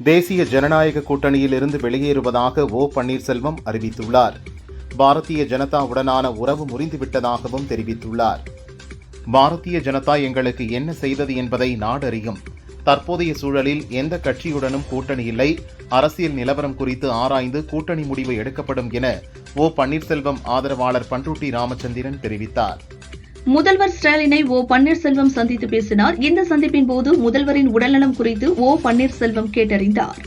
தேசிய ஜனநாயக கூட்டணியில் இருந்து வெளியேறுவதாக ஓ பன்னீர்செல்வம் அறிவித்துள்ளார். பாரதிய ஜனதாவுடனான உறவு முறிந்துவிட்டதாகவும் தெரிவித்துள்ளார். பாரதிய ஜனதா எங்களுக்கு என்ன செய்தது என்பதை நாடறியும். தற்போதைய சூழலில் எந்த கட்சியுடனும் கூட்டணி இல்லை. அரசியல் நிலவரம் குறித்து ஆராய்ந்து கூட்டணி முடிவு எடுக்கப்படும் என ஓ பன்னீர்செல்வம் ஆதரவாளர் பண்ருட்டி ராமச்சந்திரன் தெரிவித்தார். முதல்வர் ஸ்டாலினை ஓ பன்னீர்செல்வம் சந்தித்து பேசினார். இந்த சந்திப்பின் போது முதல்வரின் உடல்நலம் குறித்து ஓ பன்னீர்செல்வம் கேட்டறிந்தார்.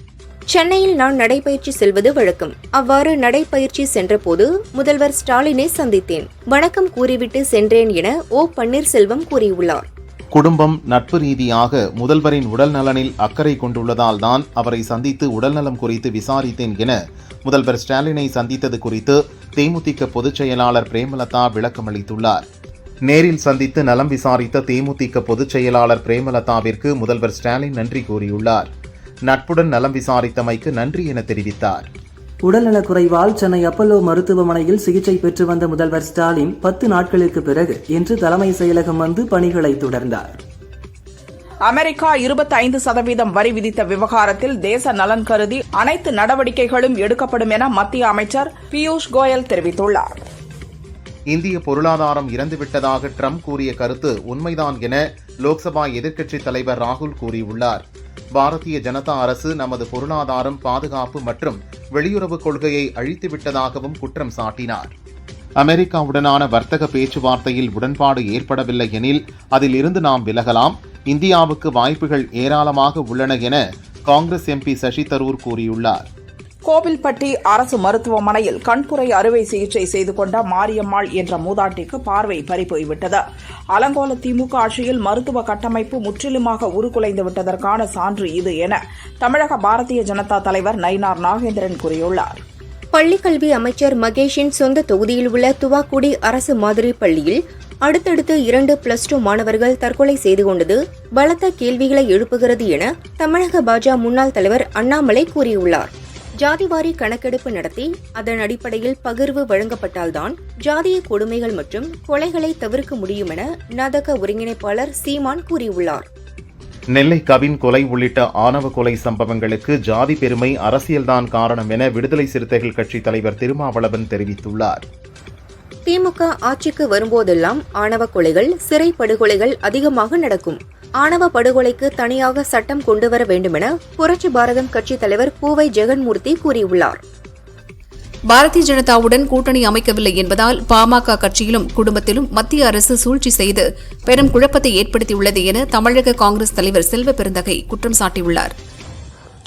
சென்னையில் நான் நடைபயிற்சி செல்வது வழக்கம். அவ்வாறு நடைபயிற்சி சென்றபோது முதல்வர் ஸ்டாலினை சந்தித்தேன். வணக்கம் கூறிவிட்டு சென்றேன் என ஓ பன்னீர்செல்வம் கூறியுள்ளார். குடும்பம், நட்பு ரீதியாக முதல்வரின் உடல் நலனில் அக்கறை கொண்டுள்ளதால் தான் அவரை சந்தித்து உடல்நலம் குறித்து விசாரித்தேன் என முதல்வர் ஸ்டாலினை சந்தித்தது குறித்து தேமுதிக பொதுச் செயலாளர் பிரேமலதா விளக்கமளித்துள்ளார். நேரில் சந்தித்து நலம் விசாரித்த தேமுதிக பொதுச் செயலாளர் பிரேமலதாவிற்கு முதல்வர் ஸ்டாலின் நன்றி கூறியுள்ளார். நட்புடன் நலம் விசாரித்தமைக்கு நன்றி என தெரிவித்தார். உடல்நலக்குறைவால் சென்னை அப்பல்லோ மருத்துவமனையில் சிகிச்சை பெற்று வந்த முதல்வர் ஸ்டாலின் 10 நாட்களுக்கு பிறகு இன்று தலைமை செயலகம் வந்து பணிகளை தொடர்ந்தார். அமெரிக்கா 25% வரி விதித்த விவகாரத்தில் தேச நலன் கருதி அனைத்து நடவடிக்கைகளும் எடுக்கப்படும் என மத்திய அமைச்சர் பியூஷ் கோயல் தெரிவித்துள்ளார். இந்திய பொருளாதாரம் இறந்துவிட்டதாக ட்ரம்ப் கூறிய கருத்து உண்மைதான் என லோக்சபா எதிர்க்கட்சித் தலைவர் ராகுல் கூறியுள்ளார். பாரதிய ஜனதா அரசு நமது பொருளாதாரம், பாதுகாப்பு மற்றும் வெளியுறவுக் கொள்கையை அழித்துவிட்டதாகவும் குற்றம் சாட்டினார். அமெரிக்காவுடனான வர்த்தக பேச்சுவார்த்தையில் உடன்பாடு ஏற்படவில்லை எனில் அதில் இருந்து நாம் விலகலாம். இந்தியாவுக்கு வாய்ப்புகள் ஏராளமாக உள்ளன என காங்கிரஸ் எம்பி சசி தரூர் கூறியுள்ளார். கோவில்பட்டி அரசு மருத்துவமனையில் கண்புரை அறுவை சிகிச்சை செய்து கொண்ட மாரியம்மாள் என்ற மூதாட்டிக்கு பார்வை பறிபோய்விட்டது. அலங்கோல திமுக ஆட்சியில் மருத்துவ கட்டமைப்பு முற்றிலுமாக உருக்குலைந்து விட்டதற்கான சான்று இது என தமிழக பாரதிய ஜனதா தலைவர் நயினார் நாகேந்திரன் கூறியுள்ளார். பள்ளிக்கல்வி அமைச்சர் மகேஷின் சொந்த தொகுதியில் உள்ள துவாக்குடி அரசு மாதிரி பள்ளியில் அடுத்தடுத்து 2 +2 மாணவர்கள் தற்கொலை செய்து கொண்டது பலத்த கேள்விகளை எழுப்புகிறது என தமிழக பாஜக முன்னாள் தலைவர் அண்ணாமலை கூறியுள்ளார். ஜாதிவாரி கணக்கெடுப்பு நடத்தி அதன் அடிப்படையில் பகிர்வு வழங்கப்பட்டால்தான் ஜாதிய கொடுமைகள் மற்றும் கொலைகளை தவிர்க்க முடியும் என நதக ஒருங்கிணைப்பாளர் சீமான் கூறியுள்ளார். நெல்லை கவின் கொலை உள்ளிட்ட ஆணவ கொலை சம்பவங்களுக்கு ஜாதி பெருமை, அரசியல்தான் காரணம் என விடுதலை சிறுத்தைகள் கட்சி தலைவர் திருமாவளவன் தெரிவித்துள்ளார். திமுக ஆட்சிக்கு வரும்போதெல்லாம் ஆணவ கொலைகள், சிறை படுகொலைகள் அதிகமாக நடக்கும். ஆணவ படுகொலைக்கு தனியாக சட்டம் கொண்டுவர வேண்டுமென புரட்சி பாரதம் கட்சித் தலைவர் பூவை ஜெகன்மூர்த்தி கூறியுள்ளார். பாரதிய ஜனதாவுடன் கூட்டணி அமைக்கவில்லை என்பதால் பாமக கட்சியிலும் குடும்பத்திலும் மத்திய அரசு சூழ்ச்சி செய்து பெரும் குழப்பத்தை ஏற்படுத்தியுள்ளது என தமிழக காங்கிரஸ் தலைவர் செல்வ பெருந்தகை குற்றம் சாட்டியுள்ளார்.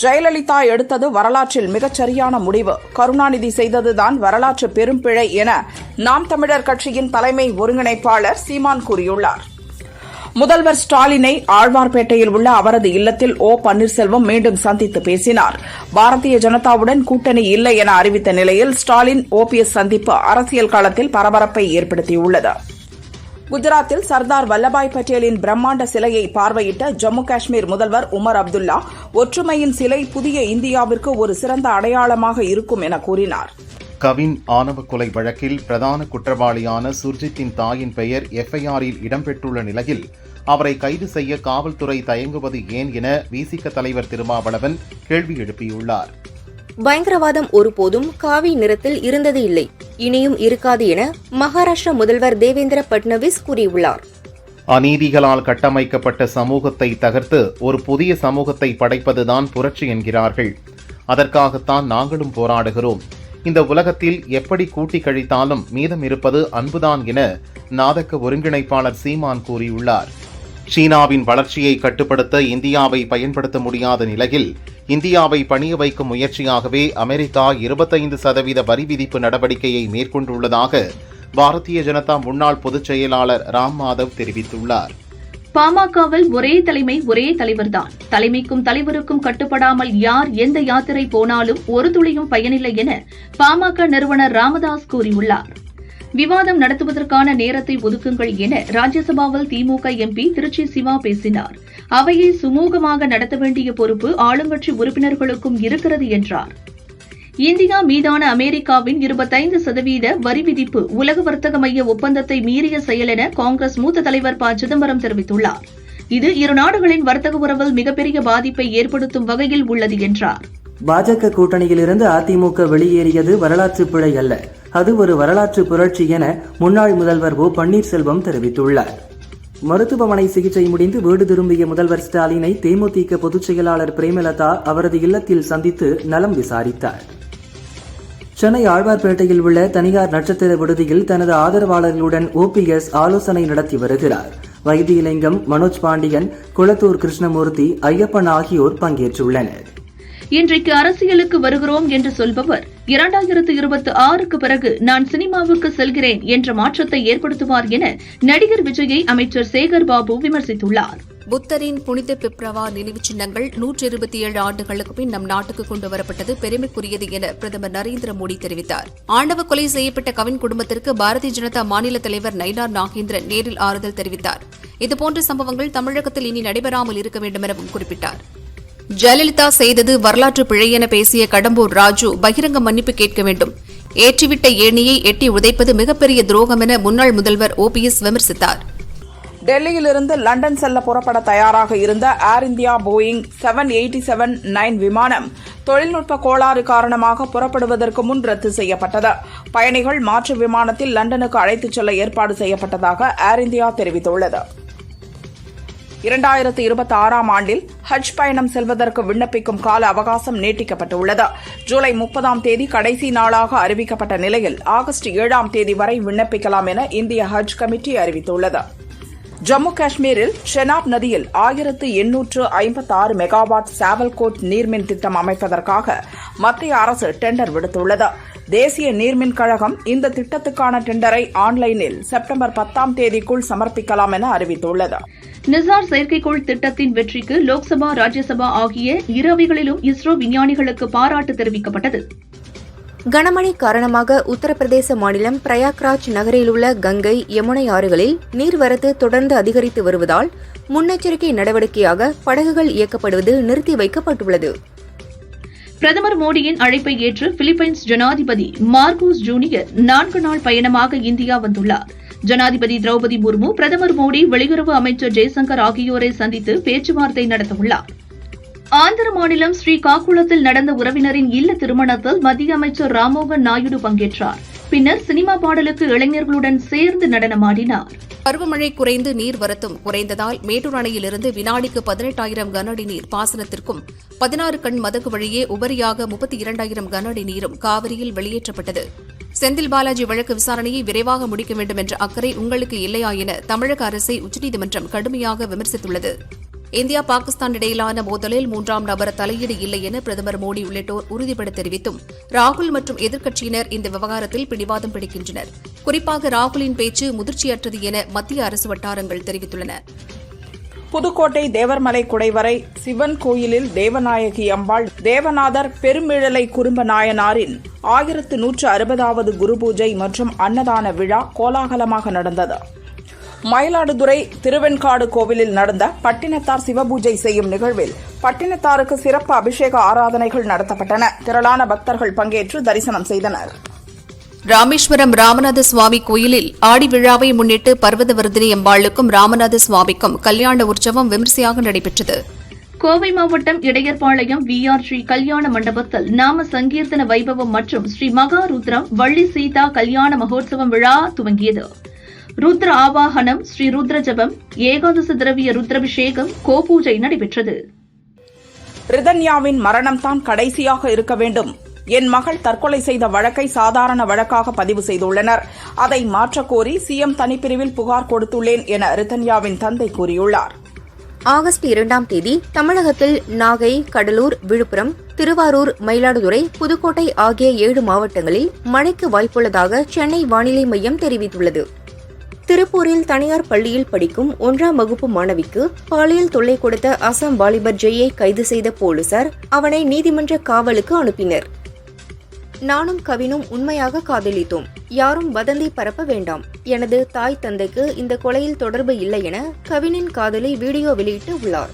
ஜெயலலிதா எடுத்தது வரலாற்றில் மிகச்சரியான முடிவு. கருணாநிதி செய்ததுதான் வரலாற்று பெரும் பிழை என நாம் தமிழர் கட்சியின் தலைமை ஒருங்கிணைப்பாளர் சீமான் கூறியுள்ளார். முதல்வர் ஸ்டாலினை ஆழ்வார்பேட்டையில் உள்ள அவரது இல்லத்தில் ஓ பன்னீர்செல்வம் மீண்டும் சந்தித்து பேசினார். பாரதிய ஜனதாவுடன் கூட்டணி இல்லை என அறிவித்த நிலையில் ஸ்டாலின் OPS சந்திப்பு அரசியல் களத்தில் பரபரப்பை ஏற்படுத்தியுள்ளது. குஜராத்தில் சர்தார் வல்லபாய் பட்டேலின் பிரம்மாண்ட சிலையை பார்வையிட்ட ஜம்மு காஷ்மீர் முதல்வர் உமர் அப்துல்லா ஒற்றுமையின் சிலை புதிய இந்தியாவிற்கு ஒரு சிறந்த அடையாளமாக இருக்கும் என கூறினார். கவின் ஆணவ கொலை வழக்கில் பிரதான குற்றவாளியான சுர்ஜித்தின் தாயின் பெயர் FIR-இல் இடம்பெற்றுள்ள நிலையில் அவரை கைது செய்ய காவல்துறை தயங்குவது ஏன் என விசிக தலைவர் திருமாவளவன் கேள்வி எழுப்பியுள்ளார். பயங்கரவாதம் ஒருபோதும் காவி நிறத்தில் இருந்தது இல்லை, இனியும் இருக்காது என மகாராஷ்டிரா முதல்வர் தேவேந்திர பட்னவிஸ் கூறியுள்ளார். அநீதிகளால் கட்டமைக்கப்பட்ட சமூகத்தை தகர்த்து ஒரு புதிய சமூகத்தை படைப்பதுதான் புரட்சி என்கிறார்கள். அதற்காகத்தான் நாங்களும் போராடுகிறோம். இந்த உலகத்தில் எப்படி கூட்டி கழித்தாலும் மீதம் இருப்பது அன்புதான் என நாதக ஒருங்கிணைப்பாளர் சீமான் கூறியுள்ளார். சீனாவின் வளர்ச்சியை கட்டுப்படுத்த இந்தியாவை பயன்படுத்த முடியாத நிலையில் இந்தியாவை பணிய வைக்கும் முயற்சியாகவே அமெரிக்கா 25% வரி விதிப்பு நடவடிக்கையை மேற்கொண்டுள்ளதாக பாரதிய ஜனதா முன்னாள் பொதுச் செயலாளர் ராம் மாதவ் தெரிவித்துள்ளார். பாமகவில் ஒரே தலைமை, ஒரே தலைவர்தான். தலைமைக்கும் தலைவருக்கும் கட்டுப்படாமல் யார் எந்த யாத்திரை போனாலும் ஒரு துளியும் பயனில்லை என பாமக நிறுவனர் ராமதாஸ் கூறியுள்ளார். விவாதம் நடத்துவதற்கான நேரத்தை ஒதுக்குங்கள் என ராஜ்யசபாவில் திமுக MP திருச்சி சிவா பேசினார். அவையை சுமூகமாக நடத்த வேண்டிய பொறுப்பு ஆளுங்கட்சி உறுப்பினர்களுக்கும் இருக்கிறது என்றார். இந்தியா மீதான அமெரிக்காவின் 25% வரி விதிப்பு உலக வர்த்தக மைய ஒப்பந்தத்தை மீறிய செயல் என காங்கிரஸ் மூத்த தலைவர் ப. சிதம்பரம் தெரிவித்துள்ளார். இது இரு நாடுகளின் வர்த்தக உறவில் மிகப்பெரிய பாதிப்பை ஏற்படுத்தும் வகையில் உள்ளது என்றார். பாஜக கூட்டணியிலிருந்து அதிமுக வெளியேறியது வரலாற்று பிழை அல்ல, அது ஒரு வரலாற்று புரட்சி என முன்னாள் முதல்வர் ஓ பன்னீர்செல்வம் தெரிவித்துள்ளார். மருத்துவமனை சிகிச்சை முடிந்து வீடு திரும்பிய முதல்வர் ஸ்டாலினை தேமுதிக பொதுச் செயலாளர் பிரேமலதா அவரது இல்லத்தில் சந்தித்து நலம் விசாரித்தார். சென்னை ஆழ்வார்பேட்டையில் உள்ள தனியார் நட்சத்திர விடுதியில் தனது ஆதரவாளர்களுடன் OPS ஆலோசனை நடத்தி வருகிறார். வைத்தியலிங்கம், மனோஜ் பாண்டியன், குளத்தூர் கிருஷ்ணமூர்த்தி, ஐயப்பன் ஆகியோர் பங்கேற்றுள்ளனர். இன்றைக்கு அரசியலுக்கு வருகிறோம் என்று சொல்பவர் 2026க்கு பிறகு நான் சினிமாவுக்கு செல்கிறேன் என்ற மாற்றத்தை ஏற்படுத்துவார் என நடிகர் விஜயை அமைச்சர் சேகர் பாபு விமர்சித்துள்ளார். புத்தரின் புனித பிப்ரவா நினைவுச் சின்னங்கள் 127 ஆண்டுகளுக்கு பின் நம் நாட்டுக்கு கொண்டு வரப்பட்டது பெருமைக்குரியது என பிரதமர் நரேந்திர மோடி தெரிவித்தார். ஆணவ கொலை செய்யப்பட்ட கவின் குடும்பத்திற்கு பாரதிய ஜனதா மாநில தலைவர் நயினார் நாகேந்திரன் நேரில் ஆறுதல் தெரிவித்தார். இதுபோன்ற சம்பவங்கள் தமிழகத்தில் இனி நடைபெறாமல் இருக்க வேண்டும் எனவும் குறிப்பிட்டார். ஜெயலலிதா செய்தது வரலாற்று பிழை என பேசிய கடம்பூர் ராஜு பகிரங்க மன்னிப்பு கேட்க வேண்டும். ஏற்றிவிட்ட ஏணியை எட்டி உதைப்பது மிகப்பெரிய துரோகம் என முன்னாள் முதல்வர் OPS விமர்சித்தார். டெல்லியிலிருந்து லண்டன் செல்ல புறப்பட தயாராக இருந்த ஏர் இந்தியா போயிங் 787-9 விமானம் தொழில்நுட்ப கோளாறு காரணமாக புறப்படுவதற்கு முன் ரத்து செய்யப்பட்டது. பயணிகள் மாற்று விமானத்தில் லண்டனுக்கு அழைத்துச் செல்ல ஏற்பாடு செய்யப்பட்டதாக ஏர் இந்தியா தெரிவித்துள்ளது. 2026ஆம் ஆண்டில் ஹஜ் பயணம் செல்வதற்கு விண்ணப்பிக்கும் கால அவகாசம் நீட்டிக்கப்பட்டுள்ளது. ஜூலை 30ஆம் தேதி கடைசி நாளாக அறிவிக்கப்பட்ட நிலையில் ஆகஸ்ட் 7ஆம் தேதி வரை விண்ணப்பிக்கலாம் என இந்திய ஹஜ் கமிட்டி அறிவித்துள்ளது. ஜம்மு காஷ்மீரில் ஷெனாப் நதியில் 1856 மெகாவாட் சாவல்கோட் நீர்மின் திட்டம் அமைப்பதற்காக மத்திய அரசு டெண்டர் விடுத்துள்ளது. தேசிய நீர்மின் கழகம் இந்த திட்டத்துக்கான டெண்டரை ஆன்லைனில் செப்டம்பர் 10ஆம் தேதிக்குள் சமர்ப்பிக்கலாம் என அறிவித்துள்ளது. நிசார் செயற்கைக்கோள் திட்டத்தின் வெற்றிக்கு லோக்சபா, ராஜ்யசபா ஆகிய இரு அவைகளிலும் இஸ்ரோ விஞ்ஞானிகளுக்கு பாராட்டு தெரிவிக்கப்பட்டது. கனமழை காரணமாக உத்தரப்பிரதேச மாநிலம் பிரயாக்ராஜ் நகரில் உள்ள கங்கை, யமுனை ஆறுகளில் நீர்வரத்து தொடர்ந்து அதிகரித்து வருவதால் முன்னெச்சரிக்கை நடவடிக்கையாக படகுகள் இயக்கப்படுவது நிறுத்தி வைக்கப்பட்டுள்ளது. பிரதமர் மோடியின் அழைப்பை ஏற்று பிலிப்பைன்ஸ் ஜனாதிபதி மார்கோஸ் ஜூனியர் 4 நாள் பயணமாக இந்தியா வந்துள்ளார். ஜனாதிபதி திரௌபதி முர்மு, பிரதமர் மோடி, வெளியுறவு அமைச்சர் ஜெய்சங்கர் ஆகியோரை சந்தித்து பேச்சுவார்த்தை நடத்தவுள்ளார். ஆந்திர மாநிலம் ஸ்ரீகாக்குளத்தில் நடந்த உறவினரின் இல்ல திருமணத்தில் மத்திய அமைச்சர் ராம்மோகன் நாயுடு பங்கேற்றார். பின்னர் சினிமா பாடலுக்கு இளைஞர்களுடன் சேர்ந்து நடனமாடினார். பருவமழை குறைந்து நீர்வரத்தும் குறைந்ததால் மேட்டூர் அணையிலிருந்து வினாடிக்கு 18,000 கன அடி நீர் பாசனத்திற்கும் 16 கண் மதகு வழியே உபரியாக 32,000 கன அடி நீரும் காவிரியில் வெளியேற்றப்பட்டது. செந்தில் பாலாஜி வழக்கு விசாரணையை விரைவாக முடிக்க வேண்டும் என்ற அக்கறை உங்களுக்கு இல்லையா என தமிழக அரசை உச்சநீதிமன்றம் கடுமையாக விமர்சித்துள்ளது. இந்தியா, பாகிஸ்தான் இடையிலான மோதலில் 3ஆம் நபர் தலையீடு இல்லை என பிரதமர் மோடி உள்ளிட்டோர் உறுதிபட தெரிவித்தும் ராகுல் மற்றும் எதிர்க்கட்சியினர் இந்த விவகாரத்தில் பிடிவாதம் பிடிக்கின்றனர். குறிப்பாக ராகுலின் பேச்சு முதிர்ச்சியற்றது என மத்திய அரசு வட்டாரங்கள் தெரிவித்துள்ளன. புதுக்கோட்டை தேவர்மலை குடைவரை சிவன் கோயிலில் தேவநாயகி அம்பாள் தேவநாதர் பெருமிழலை குறும்ப நாயனாரின் 1160வது குரு பூஜை மற்றும் அன்னதான விழா கோலாகலமாக நடந்தது. மயிலாடுதுறை திருவெண்காடு கோவிலில் நடந்த பட்டினத்தார் சிவபூஜை செய்யும் நிகழ்வில் பட்டினத்தாருக்கு சிறப்பு அபிஷேக ஆராதனைகள் நடத்தப்பட்டன. திரளான பக்தர்கள் பங்கேற்று தரிசனம் செய்தனர். ராமேஸ்வரம் ராமநாத சுவாமி கோயிலில் ஆடி விழாவை முன்னிட்டு பர்வதவர்தினி அம்பாளுக்கும் ராமநாத சுவாமிக்கும் கல்யாண உற்சவம் விமரிசையாக நடைபெற்றது. கோவை மாவட்டம் இடையர்பாளையம் VR ஸ்ரீ கல்யாண மண்டபத்தில் நாம சங்கீர்த்தன வைபவம் மற்றும் ஸ்ரீ மகாருத்ரம் வள்ளி சீதா கல்யாண மகோத்சவம் விழா துவங்கியது. ருத்ர ஆவாகனம், ஸ்ரீ ருத்ர ஜபம், ஏகாதச திரவிய ருத்ரபிஷேகம், கோபூஜை நடைபெற்றது. ரிதன்யாவின் மரணம்தான் கடைசியாக இருக்க வேண்டும். என் மகள் தற்கொலை செய்த வழக்கை சாதாரண வழக்காக பதிவு செய்துள்ளனர். அதை மாற்றக்கோரி சிஎம் தனிப்பிரிவில் புகார் கொடுத்துள்ளேன் என ரிதன்யாவின் தந்தை கூறியுள்ளார். ஆகஸ்ட் 2ஆம் தேதி தமிழகத்தில் நாகை, கடலூர், விழுப்புரம், திருவாரூர், மயிலாடுதுறை, புதுக்கோட்டை ஆகிய 7 மாவட்டங்களில் மழைக்கு வாய்ப்புள்ளதாக சென்னை வானிலை மையம் தெரிவித்துள்ளது. திருப்பூரில் தனியார் பள்ளியில் படிக்கும் 1ஆம் வகுப்பு மாணவிக்கு பாலியல் தொல்லை கொடுத்த அசாம் வாலிபர் ஜெயை கைது செய்த போலீசார் அவனை நீதிமன்ற காவலுக்கு அனுப்பினர். நானும் கவினும் உண்மையாக காதலித்தோம். யாரும் வதந்தி பரப்ப வேண்டாம். எனது தாய் தந்தைக்கு இந்த கொலையில் தொடர்பு இல்லை என கவினின் காதலி வீடியோ வெளியிட்டு உள்ளார்.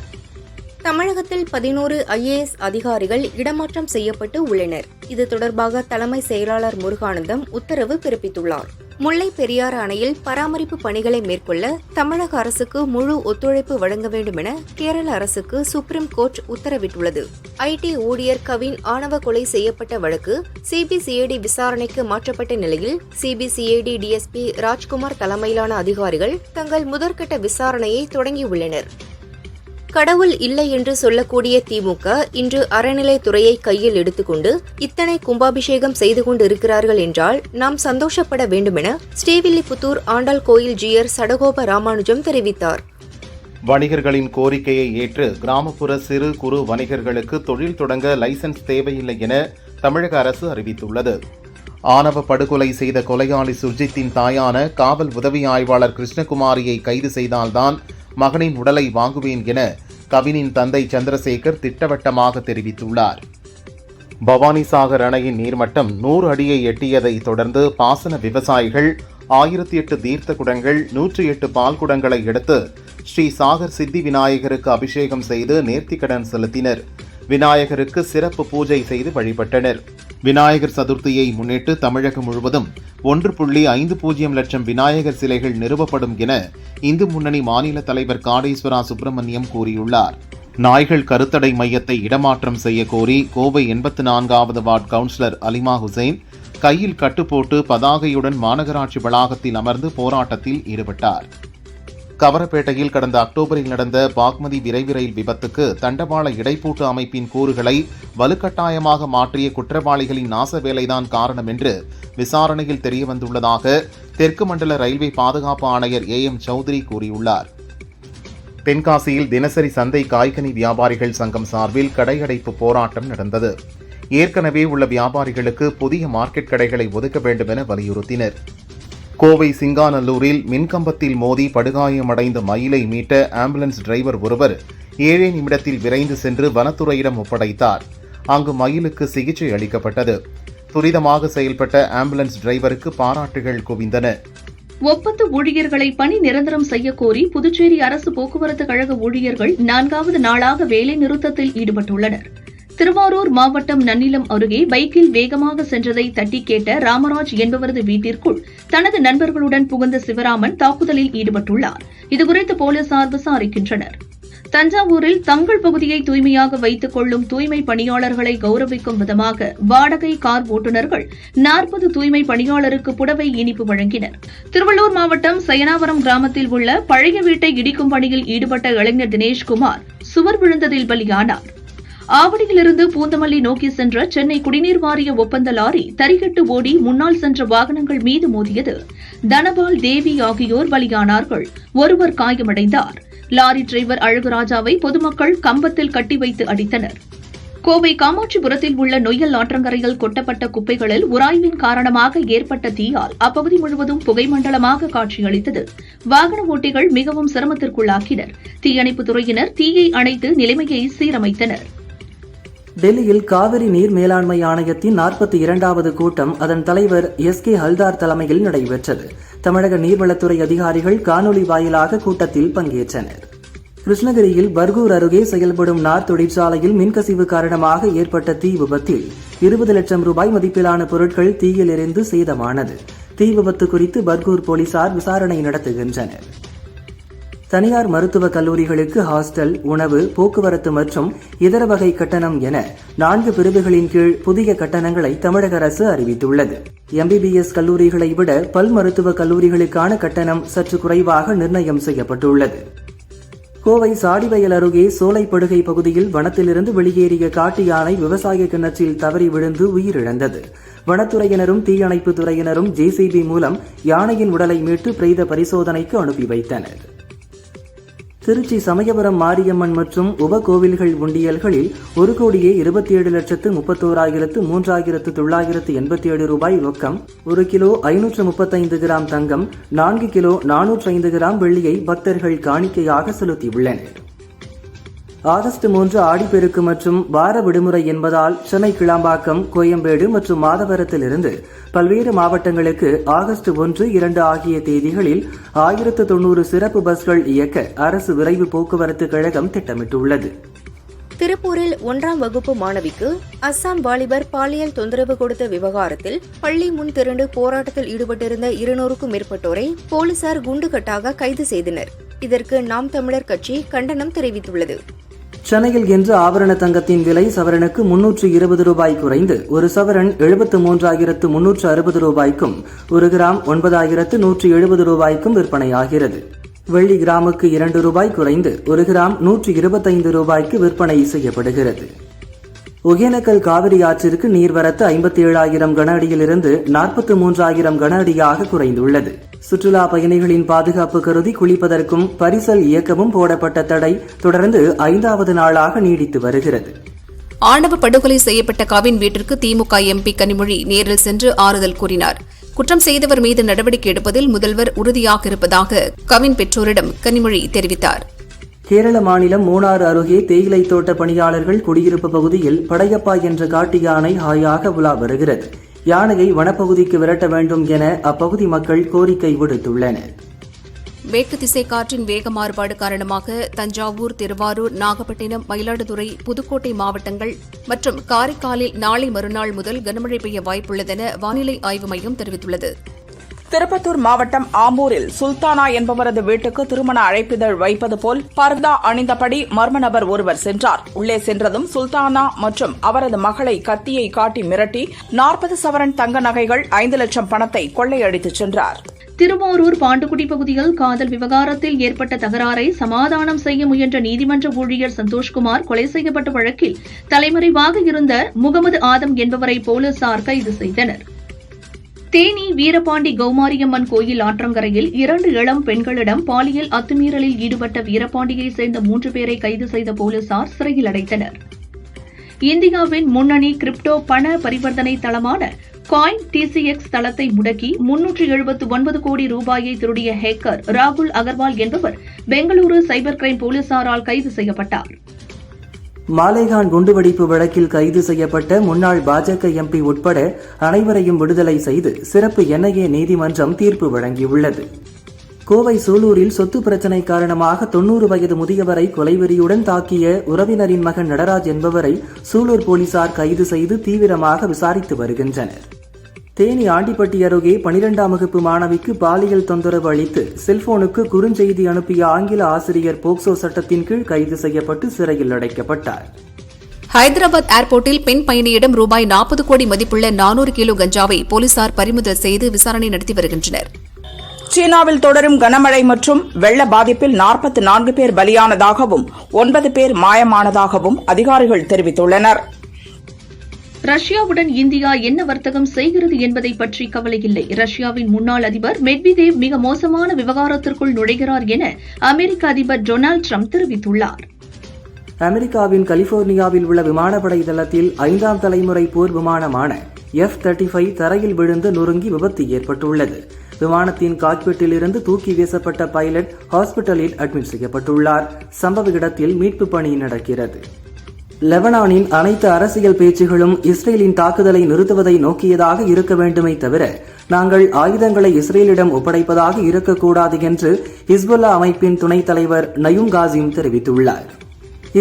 தமிழகத்தில் 11 IAS அதிகாரிகள் இடமாற்றம் செய்யப்பட்டு உள்ளனர். இது தொடர்பாக தலைமை செயலாளர் முருகானந்தம் உத்தரவு பிறப்பித்துள்ளார். முல்லை பெரியாறு அணையில் பராமரிப்பு பணிகளை மேற்கொள்ள தமிழக அரசுக்கு முழு ஒத்துழைப்பு வழங்க வேண்டும் என கேரள அரசுக்கு சுப்ரீம் கோர்ட் உத்தரவிட்டுள்ளது. ஐடி ஊழியர் கவின் ஆணவ கொலை செய்யப்பட்ட வழக்கு சிபிசிஐடி விசாரணைக்கு மாற்றப்பட்ட நிலையில் சிபிசிஐடி டிஎஸ்பி ராஜ்குமார் தலைமையிலான அதிகாரிகள் தங்கள் முதற்கட்ட விசாரணையை தொடங்கியுள்ளனர். கடவுள் இல்லை என்று சொல்லக்கூடிய திமுக இன்று அறநிலைத்துறையை கையில் எடுத்துக்கொண்டு இத்தனை கும்பாபிஷேகம் செய்து கொண்டு இருக்கிறார்கள் என்றால் நாம் சந்தோஷப்பட வேண்டுமென ஸ்ரீவில்லிபுத்தூர் ஆண்டாள் கோயில் ஜீயர் சடகோப ராமானுஜம் தெரிவித்தார். வணிகர்களின் கோரிக்கையை ஏற்று கிராமப்புற சிறு குறு வணிகர்களுக்கு தொழில் தொடங்க லைசென்ஸ் தேவையில்லை என தமிழக அரசு அறிவித்துள்ளது. ஆணவ படுகொலை செய்த கொலையாளி சுர்ஜித்தின் தாயான காவல் உதவி ஆய்வாளர் கிருஷ்ணகுமாரியை கைது செய்தால்தான் மகனின் உடலை வாங்குவேன் என கவினின் தந்தை சந்திரசேகர் திட்டவட்டமாக தெரிவித்துள்ளார். பவானிசாகர் அணையின் நீர்மட்டம் 100 அடியை எட்டியதை தொடர்ந்து பாசன விவசாயிகள் 1008 தீர்த்த குடங்கள் 108 பால் குடங்களை எடுத்து ஸ்ரீ சாகர் சித்தி விநாயகருக்கு அபிஷேகம் செய்து நேர்த்திக்கடன் செலுத்தினர். விநாயகருக்கு சிறப்பு பூஜை செய்து வழிபட்டனர். விநாயகர் சதுர்த்தியை முன்னிட்டு தமிழகம் முழுவதும் 1.50 லட்சம் விநாயகர் சிலைகள் நிறுவப்படும் என இந்து முன்னணி மாநில தலைவர் காடேஸ்வரா சுப்பிரமணியம் கூறியுள்ளார். நாய்கள் கருத்தடை மையத்தை இடமாற்றம் செய்ய கோரி கோவை 84வது வார்டு கவுன்சிலர் அலிமா ஹுசைன் கையில் கட்டுப்போட்டு பதாகையுடன் மாநகராட்சி வளாகத்தில் அமர்ந்து போராட்டத்தில் ஈடுபட்டார். கவரப்பேட்டையில் கடந்த அக்டோபரில் நடந்த பாக்மதி விரைவு ரயில் விபத்துக்கு தண்டவாள இடைப்பூட்டு அமைப்பின் கூறுகளை வலுக்கட்டாயமாக மாற்றிய குற்றவாளிகளின் நாச வேலைதான் காரணம் என்று விசாரணையில் தெரியவந்துள்ளதாக தெற்கு மண்டல ரயில்வே பாதுகாப்பு ஆணையர் AM சௌத்ரி கூறியுள்ளார். தென்காசியில் தினசரி சந்தை காய்கனி வியாபாரிகள் சங்கம் சார்பில் கடையடைப்பு போராட்டம் நடந்தது. ஏற்கனவே உள்ள வியாபாரிகளுக்கு புதிய மார்க்கெட் கடைகளை ஒதுக்க வேண்டும் என வலியுறுத்தினர். கோவை சிங்காநல்லூரில் மின்கம்பத்தில் மோதி படுகாயமடைந்த மயிலை மீட்ட ஆம்புலன்ஸ் டிரைவர் ஒருவர் 7 நிமிடத்தில் விரைந்து சென்று வனத்துறையிடம் ஒப்படைத்தார். அங்கு மயிலுக்கு சிகிச்சை அளிக்கப்பட்டது. துரிதமாக செயல்பட்ட ஆம்புலன்ஸ் டிரைவருக்கு பாராட்டுகள் குவிந்தன. ஒப்பந்த ஊழியர்களை பணி நிரந்தரம் செய்ய கோரி புதுச்சேரி அரசு போக்குவரத்து கழக ஊழியர்கள் 4வது நாளாக வேலை நிறுத்தத்தில் ஈடுபட்டுள்ளனர். திருவாரூர் மாவட்டம் நன்னிலம் அருகே பைக்கில் வேகமாக சென்றதை தட்டி கேட்ட ராமராஜ் என்பவரது வீட்டிற்குள் தனது நண்பர்களுடன் புகுந்த சிவராமன் தாக்குதலில் ஈடுபட்டுள்ளார். இதுகுறித்து போலீசார் விசாரிக்கின்றனர். தஞ்சாவூரில் தங்கள் பகுதியை தூய்மையாக வைத்துக் கொள்ளும் தூய்மை பணியாளர்களை கௌரவிக்கும் விதமாக வாடகை கார் ஓட்டுநர்கள் 40 தூய்மை பணியாளருக்கு புடவை இனிப்பு வழங்கினர். திருவள்ளூர் மாவட்டம் சயனாவரம் கிராமத்தில் உள்ள பழைய வீட்டை இடிக்கும் பணியில் ஈடுபட்ட இளைஞர் தினேஷ்குமார் சுவர் விழுந்ததில் பலியானார். ஆவடியிலிருந்து பூந்தமல்லி நோக்கி சென்ற சென்னை குடிநீர் வாரிய ஒப்பந்த லாரி தறிகட்டு ஓடி முன்னால் சென்ற வாகனங்கள் மீது மோதியது. தனபால், தேவி ஆகியோர் பலியானார்கள். ஒருவர் காயமடைந்தார். லாரி டிரைவர் அழகுராஜாவை பொதுமக்கள் கம்பத்தில் கட்டி வைத்து அடித்தனர். கோவை காமாட்சிபுரத்தில் உள்ள நொய்யல் ஆற்றங்கரையில் கொட்டப்பட்ட குப்பைகளில் உராய்வின் காரணமாக ஏற்பட்ட தீயால் அப்பகுதி முழுவதும் புகைமண்டலமாக காட்சியளித்தது. வாகன ஓட்டிகள் மிகவும் சிரமத்திற்குள்ளாக்கினர். தீயணைப்புத் துறையினர் தீயை அணைத்து நிலைமையை சீரமைத்தனர். டெல்லியில் காவிரி நீர் மேலாண்மை ஆணையத்தின் 42வது கூட்டம் அதன் தலைவர் SK ஹல்தார் தலைமையில் நடைபெற்றது. தமிழக நீர்வளத்துறை அதிகாரிகள் காணொலி வாயிலாக கூட்டத்தில் பங்கேற்றனர். கிருஷ்ணகிரியில் பர்கூர் அருகே செயல்படும் நார் தொழிற்சாலையில் மின்கசிவு காரணமாக ஏற்பட்ட தீ விபத்தில் 20 லட்சம் ரூபாய் மதிப்பிலான பொருட்கள் தீயில் எரிந்து சேதமானது. தீ விபத்து குறித்து பர்கூர் போலீசார் விசாரணை நடத்துகின்றனர். தனியார் மருத்துவக் கல்லூரிகளுக்கு ஹாஸ்டல், உணவு, போக்குவரத்து மற்றும் இதர வகை கட்டணம் என 4 பிரிவுகளின் கீழ் புதிய கட்டணங்களை தமிழக அரசு அறிவித்துள்ளது. MBBS கல்லூரிகளை விட பல் மருத்துவக் கல்லூரிகளுக்கான கட்டணம் சற்று குறைவாக நிர்ணயம் செய்யப்பட்டுள்ளது. கோவை சாடிவயல் அருகே சோலைப்படுகை பகுதியில் வனத்திலிருந்து வெளியேறிய காட்டு யானை விவசாய கிணற்றில் தவறி விழுந்து உயிரிழந்தது. வனத்துறையினரும் தீயணைப்பு துறையினரும் JCB மூலம் யானையின் உடலை மீட்டு பிரேத பரிசோதனைக்கு அனுப்பி வைத்தனர். திருச்சி சமயபுரம் மாரியம்மன் மற்றும் உபகோவில்கள் உண்டியல்களில் 1,27,31,387 ரூபாய் ரொக்கம், 1 கிலோ 535 கிராம் தங்கம், 4 கிலோ 405 கிராம் வெள்ளியை பக்தர்கள் காணிக்கையாக செலுத்தியுள்ளனர். ஆகஸ்ட் 3 ஆடிப்பெருக்கு மற்றும் வார விடுமுறை என்பதால் சென்னை கிளாம்பாக்கம், கோயம்பேடு மற்றும் மாதவரத்திலிருந்து பல்வேறு மாவட்டங்களுக்கு ஆகஸ்ட் 1, 2 ஆகிய தேதிகளில் 1090 சிறப்பு பஸ்கள் இயக்க அரசு விரைவு போக்குவரத்து கழகம் திட்டமிட்டுள்ளது. திருப்பூரில் 1ஆம் வகுப்பு மாணவிக்கு அஸ்ஸாம் வாலிபர் பாலியல் தொந்தரவு கொடுத்த விவகாரத்தில் பள்ளி முன் திரண்டு போராட்டத்தில் ஈடுபட்டிருந்த 200க்கும் மேற்பட்டோரை போலீசார் குண்டுகட்டாக கைது செய்தனர். இதற்கு நாம் தமிழர் கட்சி கண்டனம் தெரிவித்துள்ளது. சென்னையில் இன்று ஆபரண தங்கத்தின் விலை சவரனுக்கு 320 ரூபாய் குறைந்து ஒரு சவரன் 73,360 ரூபாய்க்கும் 1 கிராம் 9,170 ரூபாய்க்கும் விற்பனையாகிறது. வெள்ளி கிராமுக்கு 2 ரூபாய் குறைந்து 1 கிராம் 125 ரூபாய்க்கு விற்பனை செய்யப்படுகிறது. ஒகேனக்கல் காவிரி ஆற்றிற்கு நீர்வரத்து 57,000 கன அடியிலிருந்து 43,000 கன அடியாக குறைந்துள்ளது. சுற்றுலா பயணிகளின் பாதுகாப்பு கருதி குளிப்பதற்கும் பரிசல் இயக்கமும் போடப்பட்ட தடை தொடர்ந்து 5வது நாளாக நீடித்து வருகிறது. ஆணவ படுகொலை செய்யப்பட்ட கவின் வீட்டிற்கு திமுக எம்பி கனிமொழி நேரில் சென்று ஆறுதல் கூறினார். குற்றம் செய்தவர் மீது நடவடிக்கை எடுப்பதில் முதல்வர் உறுதியாக இருப்பதாக கவின் பெற்றோரிடம் கனிமொழி தெரிவித்தார். கேரள மாநிலம் மூணாறு அருகே தேயிலை தோட்ட பணியாளர்கள் குடியிருப்பு பகுதியில் படையப்பா என்ற காட்டு யானை ஹாயாக உலா வருகிறது. யானையை வனப்பகுதிக்கு விரட்ட வேண்டும் என அப்பகுதி மக்கள் கோரிக்கை விடுத்துள்ளனர். மேற்கு திசை காற்றின் வேக மாறுபாடு காரணமாக தஞ்சாவூர், திருவாரூர், நாகப்பட்டினம், மயிலாடுதுறை, புதுக்கோட்டை மாவட்டங்கள் மற்றும் காரைக்காலில் நாளை மறுநாள் முதல் கனமழை பெய்ய வாய்ப்புள்ளதென வானிலை ஆய்வு மையம் தெரிவித்துள்ளது. திருப்பத்தூர் மாவட்டம் ஆம்பூரில் சுல்தானா என்பவரது வீட்டுக்கு திருமண அழைப்பிதழ் வைப்பது போல் பர்தா அணிந்தபடி மர்ம நபர் ஒருவர் சென்றார். உள்ளே சென்றதும் சுல்தானா மற்றும் அவரது மகளை கத்தியை காட்டி மிரட்டி 40 சவரன் தங்க நகைகள் 5 லட்சம் பணத்தை கொள்ளையடித்துச் சென்றார். திருவாரூர் பாண்டுகுடி பகுதியில் காதல் விவகாரத்தில் ஏற்பட்ட தகராறை சமாதானம் செய்ய முயன்ற நீதிமன்ற ஊழியர் சந்தோஷ்குமார் கொலை செய்யப்பட்ட வழக்கில் தலைமறைவாக இருந்த முகமது ஆதம் என்பவரை போலீசார் கைது செய்தனர். தேனி வீரபாண்டி கௌமாரியம்மன் கோயில் ஆற்றங்கரையில் 2 இளம் பெண்களிடம் பாலியல் அத்துமீறலில் ஈடுபட்ட வீரபாண்டியைச் சேர்ந்த 3 பேரை கைது செய்த போலீசார் சிறையில் அடைத்தனர். இந்தியாவின் முன்னணி கிரிப்டோ பண பரிவர்த்தனை தளமான காயின் டிசிஎக்ஸ் தளத்தை முடக்கி 379 கோடி ரூபாயை திருடிய ஹேக்கர் ராகுல் அகர்வால் என்பவர் பெங்களூரு சைபர் கிரைம் போலீசாரால் கைது செய்யப்பட்டார். மாலேகான் குண்டுவெடிப்பு வழக்கில் கைது செய்யப்பட்ட முன்னாள் பாஜக எம்பி உட்பட அனைவரையும் விடுதலை செய்து சிறப்பு என்ஐஏ நீதிமன்றம் தீர்ப்பு வழங்கியுள்ளது. கோவை சூலூரில் சொத்து பிரச்சினை காரணமாக 90 வயது முதியவரை கொலைவெறியுடன் தாக்கிய உறவினரின் மகன் நடராஜ் என்பவரை சூலூர் போலீசார் கைது செய்து தீவிரமாக விசாரித்து வருகின்றனர். தேனி ஆண்டிப்பட்டி அருகே 12ஆம் வகுப்பு மாணவிக்கு பாலியல் தொந்தரவு அளித்து செல்போனுக்கு குறுஞ்செய்தி அனுப்பிய ஆங்கில ஆசிரியர் போக்சோ சட்டத்தின் கீழ் கைது செய்யப்பட்டு சிறையில் அடைக்கப்பட்டார். ஹைதராபாத் ஏர்போர்ட்டில் பெண் பயணியிடம் ரூபாய் 40 கோடி மதிப்புள்ள 400 கிலோ கஞ்சாவை போலீசார் பறிமுதல் செய்து விசாரணை நடத்தி வருகின்றனர். சீனாவில் தொடரும் கனமழை மற்றும் வெள்ள பாதிப்பில் 44 பேர் பலியானதாகவும் 9 பேர் மாயமானதாகவும் அதிகாரிகள் தெரிவித்துள்ளனர். ரஷ்யாவுடன் இந்தியா என்ன வர்த்தகம் செய்கிறது என்பதை பற்றி கவலையில்லை. ரஷ்யாவின் முன்னாள் அதிபர் மெட்வெதேவ் மிக மோசமான விவகாரத்திற்குள் நுழைகிறார் என அமெரிக்க அதிபர் டொனால்டு டிரம்ப் தெரிவித்துள்ளார். அமெரிக்காவின் கலிபோர்னியாவில் உள்ள விமானப்படை தளத்தில் 5ஆம் தலைமுறை போர் விமானமான F-35 தரையில் விழுந்து நொறுங்கி விபத்து ஏற்பட்டுள்ளது. விமானத்தின் காக்பிட்டில் இருந்து தூக்கி வீசப்பட்ட பைலட் ஹாஸ்பிட்டலில் அட்மிட் செய்யப்பட்டுள்ளார். சம்பவ இடத்தில் மீட்பு பணி நடக்கிறது. லெபனானின் அனைத்து அரசியல் பேச்சுகளும் இஸ்ரேலின் தாக்குதலை நிறுத்துவதை நோக்கியதாக இருக்க வேண்டுமே தவிர நாங்கள் ஆயுதங்களை இஸ்ரேலிடம் ஒப்படைப்பதாக இருக்கக்கூடாது என்று ஹிஸ்புல்லா அமைப்பின் துணைத் தலைவர் நயூம் காசிம் தெரிவித்துள்ளார்.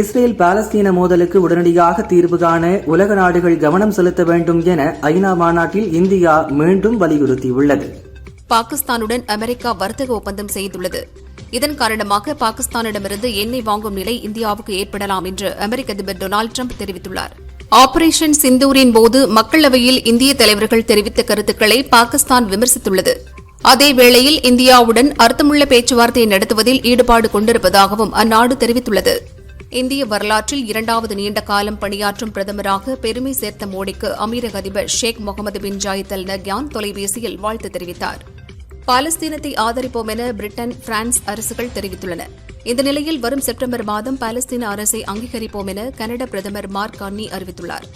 இஸ்ரேல் பாலஸ்தீன மோதலுக்கு உடனடியாக தீர்வு காண உலக நாடுகள் கவனம் செலுத்த வேண்டும் என ஐநா மாநாட்டில் இந்தியா மீண்டும் வலியுறுத்தியுள்ளது. பாகிஸ்தானுடன் அமெரிக்கா வர்த்தக ஒப்பந்தம் செய்துள்ளது. இதன் காரணமாக பாகிஸ்தானிடமிருந்து எண்ணெய் வாங்கும் நிலை இந்தியாவுக்கு ஏற்படலாம் என்று அமெரிக்க அதிபர் டொனால்டு டிரம்ப் தெரிவித்துள்ளார். ஆபரேஷன் சிந்தூரின் போது மக்களவையில் இந்திய தலைவர்கள் தெரிவித்த கருத்துக்களை பாகிஸ்தான் விமர்சித்துள்ளது. அதேவேளையில் இந்தியாவுடன் அர்த்தமுள்ள பேச்சுவார்த்தை நடத்துவதில் ஈடுபாடு கொண்டிருப்பதாகவும் அந்நாடு தெரிவித்துள்ளது. இந்திய வரலாற்றில் 2வது நீண்ட காலம் பணியாற்றும் பிரதமராக பெருமை சேர்த்த மோடிக்கு அமீரக அதிபர் Sheikh Mohamed bin Zayed Al Nahyan தொலைபேசியில் வாழ்த்து தெரிவித்தார். பாலஸ்தீனத்தை ஆதரிப்போம் என பிரிட்டன், பிரான்ஸ் அரசுகள் தெரிவித்துள்ளன. இந்த நிலையில் வரும் செப்டம்பர் மாதம் பாலஸ்தீன அரசை அங்கீகரிப்போம் என கனடா பிரதமர் மார்க் கார்னி அறிவித்துள்ளார்.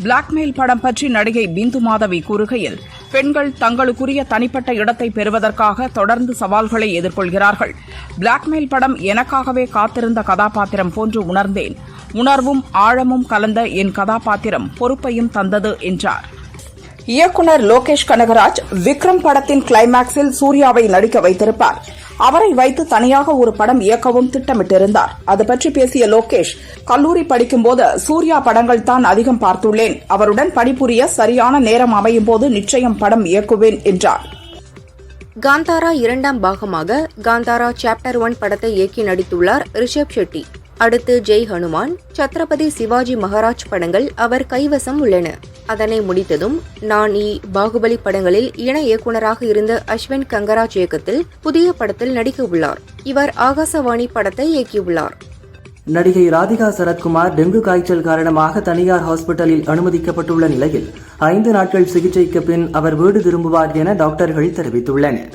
பிளாக்மெயில் படம் பற்றி நடிகை பிந்து மாதவி கூறுகையில், பெண்கள் தங்களுக்குரிய தனிப்பட்ட இடத்தை பெறுவதற்காக தொடர்ந்து சவால்களை எதிர்கொள்கிறார்கள். பிளாக்மெயில் படம் எனக்காகவே காத்திருந்த கதாபாத்திரம் போன்று உணர்ந்தேன். உணர்வும் ஆழமும் கலந்த என் கதாபாத்திரம் பொறுப்பையும் தந்தது என்றார். இயக்குநர் லோகேஷ் கனகராஜ் விக்ரம் படத்தின் கிளைமாக்ஸில் சூர்யாவை நடிக்க வைத்திருப்பார். அவரை வைத்து தனியாக ஒரு படம் இயக்கவும் திட்டமிட்டிருந்தார். அது பற்றி பேசிய லோகேஷ், கல்லூரி படிக்கும்போது சூர்யா படங்கள் தான் அதிகம் பார்த்துள்ளேன். அவருடன் பணிபுரிய சரியான நேரம் அமையும் போது நிச்சயம் படம் இயக்குவேன் என்றார். காந்தாரா 2ஆம் பாகமாக காந்தாரா சாப்டர் 1 படத்தை இயக்கி நடித்துள்ளார் ரிஷப் ஷெட்டி. அடுத்து ஜெய் ஹனுமான், சத்ரபதி சிவாஜி மகாராஜ் படங்கள் அவர் கைவசம் உள்ளன. அதனை முடித்ததும் நான் பாகுபலி படங்களில் இணை இயக்குநராக இருந்த அஸ்வின் கங்கராஜ் இயக்கத்தில் புதிய படத்தில் நடிக்க உள்ளார். இவர் ஆகாசவாணி படத்தை இயக்கியுள்ளார். நடிகை ராதிகா சரத்குமார் டெங்கு காய்ச்சல் காரணமாக தனியார் ஹாஸ்பிட்டலில் அனுமதிக்கப்பட்டுள்ள நிலையில் 5 நாட்கள் சிகிச்சைக்கு பின் அவர் வீடு திரும்புவார் என டாக்டர்கள் தெரிவித்துள்ளனர்.